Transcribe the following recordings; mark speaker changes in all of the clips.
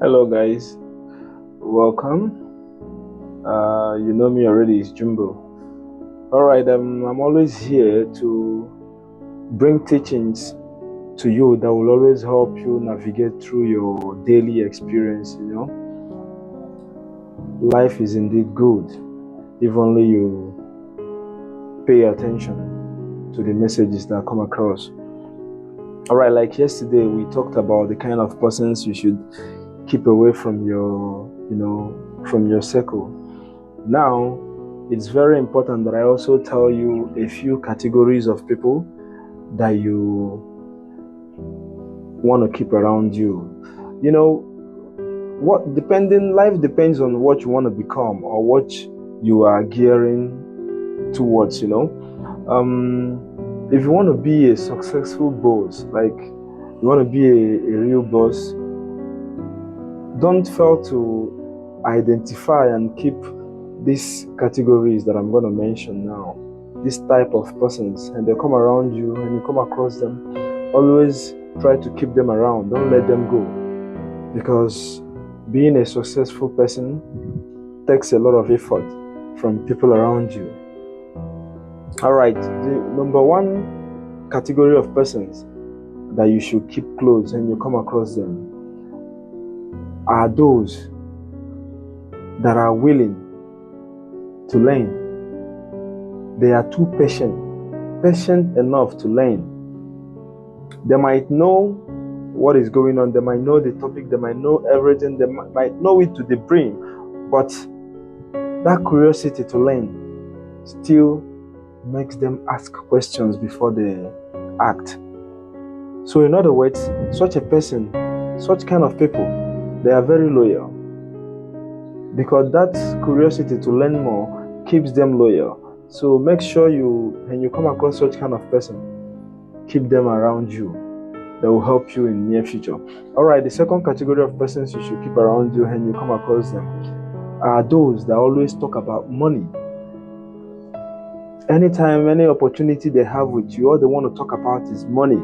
Speaker 1: Hello, guys. Welcome. You know me already, it's Jumbo. Alright, I'm always here to bring teachings to you that will always help you navigate through your daily experience. Life is indeed good if only you pay attention to the messages that come across. Alright, like yesterday, we talked about the kind of persons you should keep away from your circle. Now, it's very important that I also tell you a few categories of people that you want to keep around you. Life depends on what you want to become or what you are gearing towards. If you want to be a successful boss, like you want to be a real boss, don't fail to identify and keep these categories that I'm going to mention now. This type of persons, and they come around you and you come across them, always try to keep them around. Don't let them go, because being a successful person takes a lot of effort from people around you. Alright, the number one category of persons that you should keep close and you come across them are those that are willing to learn. They are too patient enough to learn. They might know what is going on, they might know the topic, they might know everything, they might know it to the brim, but that curiosity to learn still makes them ask questions before they act. So in other words, such kind of people, they are very loyal, because that curiosity to learn more keeps them loyal. So make sure when you come across such kind of person, keep them around you. That will help you in the near future. Alright, the second category of persons you should keep around you when you come across them are those that always talk about money. Anytime, any opportunity they have with you, all they want to talk about is money.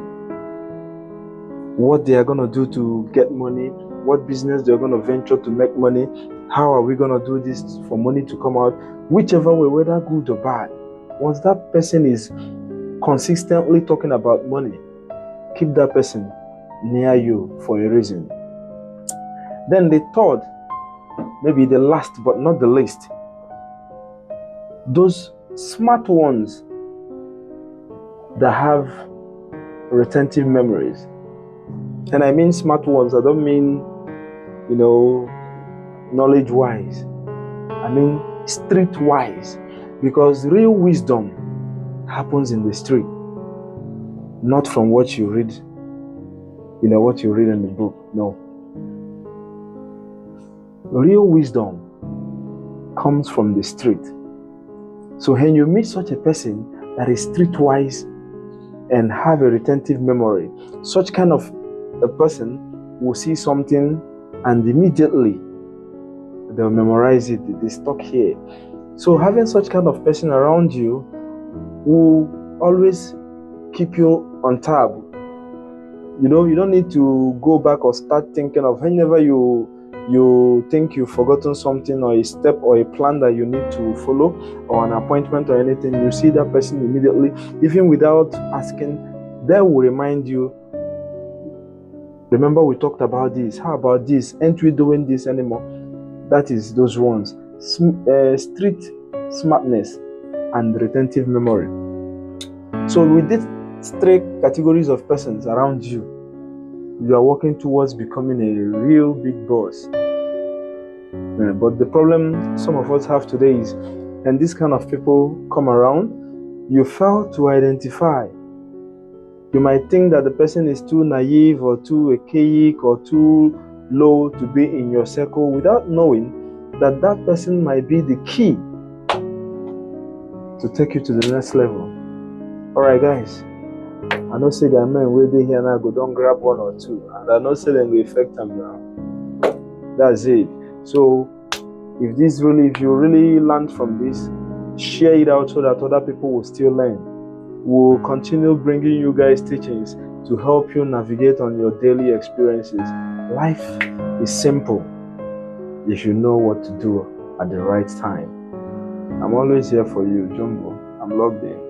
Speaker 1: What they are going to do to get money, what business they're going to venture to make money, how are we going to do this for money to come out, whichever way, whether good or bad. Once that person is consistently talking about money, keep that person near you for a reason. Then the third, maybe the last but not the least, those smart ones that have retentive memories. And I mean smart ones, I don't mean knowledge wise, I mean street wise, because real wisdom happens in the street, not from what you read in the book. No, real wisdom comes from the street. So when you meet such a person that is streetwise and have a retentive memory, such kind of a person will see something and immediately they'll memorize it. They stuck here. So having such kind of person around you will always keep you on tab. You don't need to go back or start thinking of whenever you think you've forgotten something or a step or a plan that you need to follow or an appointment or anything. You see that person immediately, even without asking. They will remind you, remember we talked about this, how about this, ain't we doing this anymore? That is those ones. Street smartness and retentive memory. So with these three categories of persons around you, you are working towards becoming a real big boss. But the problem some of us have today is, and these kind of people come around, you fail to identify. You might think that the person is too naive or too archaic or too low to be in your circle, without knowing that that person might be the key to take you to the next level. Alright, guys, I know say that men where they here now go don't grab one or two, and I know say them will affect them now. That's it. So if you really learn from this, share it out so that other people will still learn. We'll continue bringing you guys teachings to help you navigate on your daily experiences. Life is simple if you know what to do at the right time. I'm always here for you, Jumbo. I'm logged in.